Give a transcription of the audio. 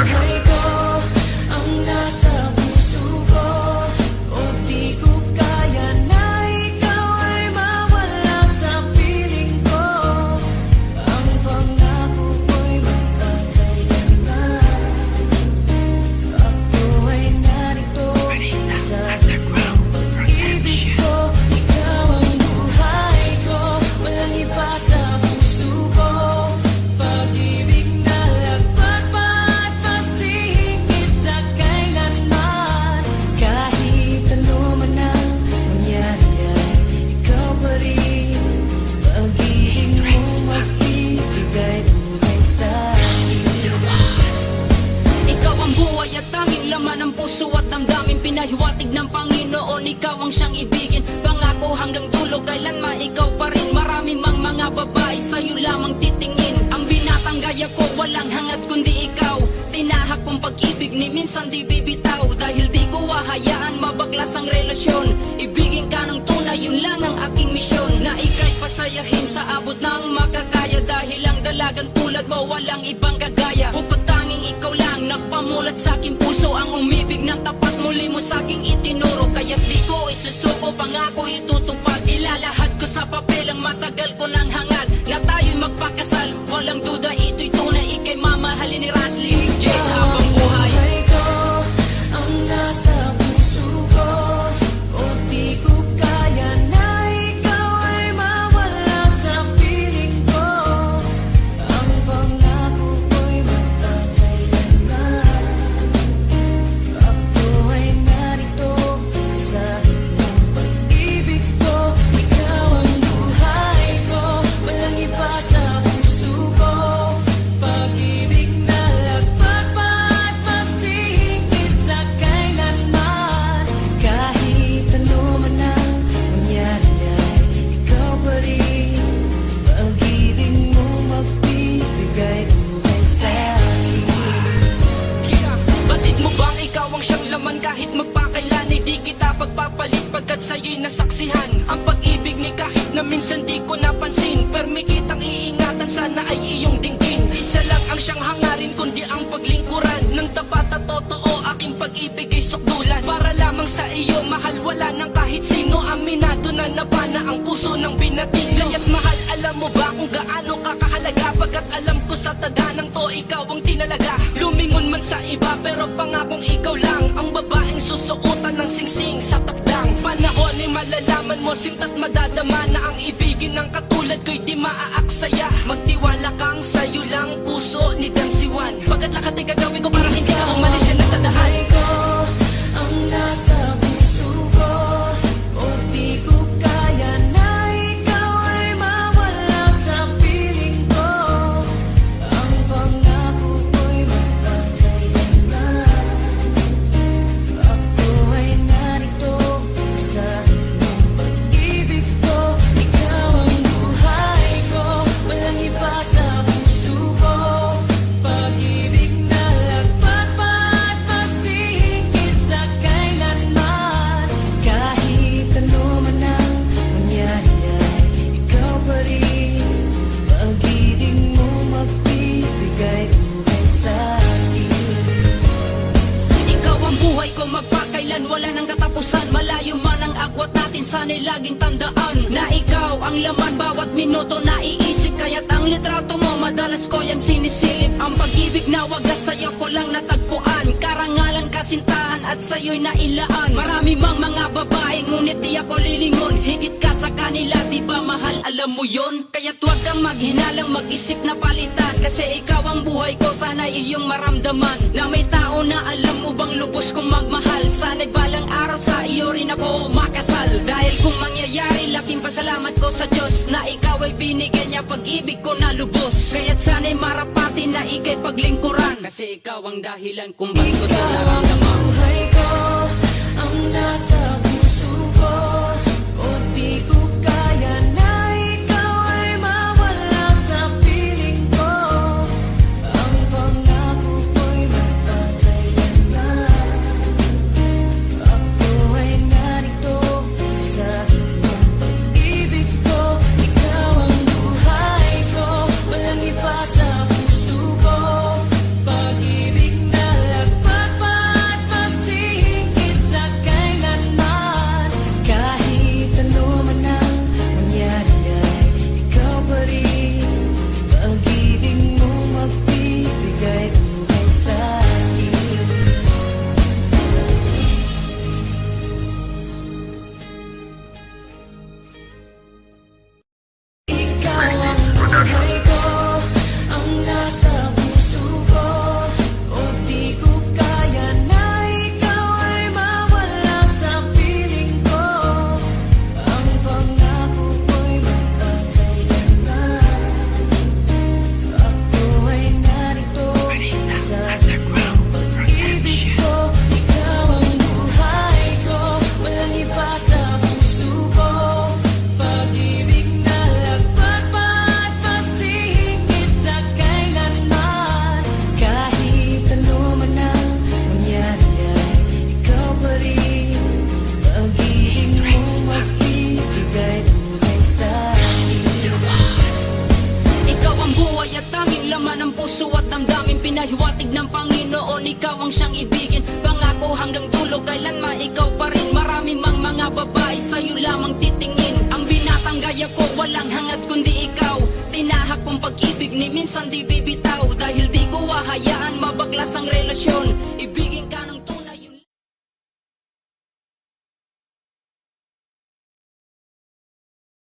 buhay ko ang nasa puso ko. O di ko kaya na ikaw ay mawala sa piling ko. Ang pangako ko'y magkakailanman. Ako ay narito sa pag-ibig ko. Ikaw ang buhay ko, walang iba sa puso ko. Pag-ibig na lagpas pa at masihigit sa kailanman. Kahit ano man ang mangyari ay ikaw pa rin. Pag-ibig mo magbibigay buhay sa akin. Ikaw ang buhay at tanging laman ng puso at damdamin. Pinahiwatig ng Panginoon, ikaw ang siyang ibigin. Pangako hanggang dulo, kailanman ikaw pa rin. Marami mang mga babae, sa'yo lamang titingin. Ang binatang gaya ko, walang hangad kundi ikaw. Tinahak kong pag-ibig ni minsan di bibitaw. Dahil di ko hahayaan mabaklas ang relasyon. Ibigin ka ng tunay, yun lang ang aking misyon. Na ika'y pasayahin sa abot ng makakaya. Dahil ang dalagang tulad mo, walang ibang kagaya. Bukod tanging ikaw lang, nagpamulat sa aking puso. Ang umibig ng tapat, muli mo sa aking itinuro. Kaya't di ko isusuko, pangako itutupad. Ilalahad ko sa papel ang matagal ko ng hangad. Na tayo'y magpakasal, walang duda ito'y tunay. Ika'y mamahalin ni Rasly J habang buhay. Buhay ko ang nasa puso ko. O di ko kaya na ikaw ay mawala sa piling ko. Ang pangako ko'y magkakailanman. Ako ay narito sa iyong pag-ibig ko. Ikaw ang buhay ko, walang iba sa puso ko. Pag-ibig na lagpas pa at masihigit sa kailanman. Kahit ano man ang mangyari ay ikaw pa rin. Pag-ibig mo magbibigay buhay sa akin. Batid mo bang ikaw ang siyang laman kahit magpakailan ay di kita pagpapalit pagkat sa'yo'y nasaksihan ang pag-ibig ni kahit na minsan di ko napansin. Permi kitang iingatan, sana ay iyong dinggin. Isa lang ang siyang hangarin kundi ang paglingkuran ng tapat at totoo. Aking pag-ibig ay sukdulan para lamang sa iyo, mahal wala ng kahit sino. Aminado na nabana ang puso ng binating. Kaya't mahal, alam mo ba kung gaano ka kahalaga? Pagkat alam ko sa tadanang to, ikaw ang tinalaga. Lumingon man sa iba pero pangakong ikaw lang ang babaeng susuotan ng singsing sa takdang panahon ay malalaman mo, simta't madadama na ang ibigin ng katulad ko'y di maaaksaya. Magtiwala kang sa'yo lang puso ni Damsiwan. Pagkat lahat ay gagawin ko para hindi ka umalis siya nagtadahan. Buhay ko ang nasa puso ko. O di ko kaya na ikaw ay mawala sa piling ko. Ang pangako ko'y magkakailanman. Ako ay narito sa iyong pag-ibig ko. Ikaw ang buhay ko, walang iba sa puso ko. Pag-ibig na lagpas pa at masihigit sa kailanman. Kahit ano man ang mangyari ay ikaw pa rin. Pag-ibig mo magbibigay buhay sa akin. Ikaw ang buhay ko, magpakailan, wala nang katapusan. Malayo man ang agwat natin, sana'y laging tandaan na ikaw ang laman bawat minuto naiisip. Kaya't ang litrato mo, madalas ko yan sinisilip. Ang pag-ibig na wagas sa'yo ko lang natagpuan. Karangalan, kasintahan at sa'yo'y nailaan. Marami mang mga babae, ngunit di ako lilingon. Higit ka sa kanila, di ba mahal, alam mo yon? Kaya't huwag kang maghinalang mag-isip na palitan. Kasi ikaw ang buhay ko, sana'y iyong maramdaman na may tao na alam mo bang lubos kong magmahal. Sana'y balang araw sa iyo rin ako makasal. Dahil kung mangyayari, laking pasalamat ko sa Diyos na ikaw ay binigyan niya pag-ibig ko na lubos. Kaya't sana'y marapati na ika'y paglingkuran. Kasi ikaw ang dahilan kung ba't ko ito Ikaw ang naramdaman. buhay ko ang nasa puso ko. O di ko kaya na ikaw ay mawala sa piling ko. Ang pangako ko'y magkakailanman. Ako ay narito sa iyong pag-ibig ko. Ikaw ang buhay ko, walang iba sa puso ko. Pag-ibig na damdamin, pinahiwatig ng Panginoon, ikaw ang siyang ibigin. Pangako hanggang dulo, kailanman ikaw pa rin. Marami mang mga babae sa'yo lamang titingin. Ang binatang gaya ko, walang hangad kundi ikaw. Tinahak kong pag-ibig ni minsan di bibitaw. Dahil di ko hahayaan mabaklas ang relasyon. Ibigin ka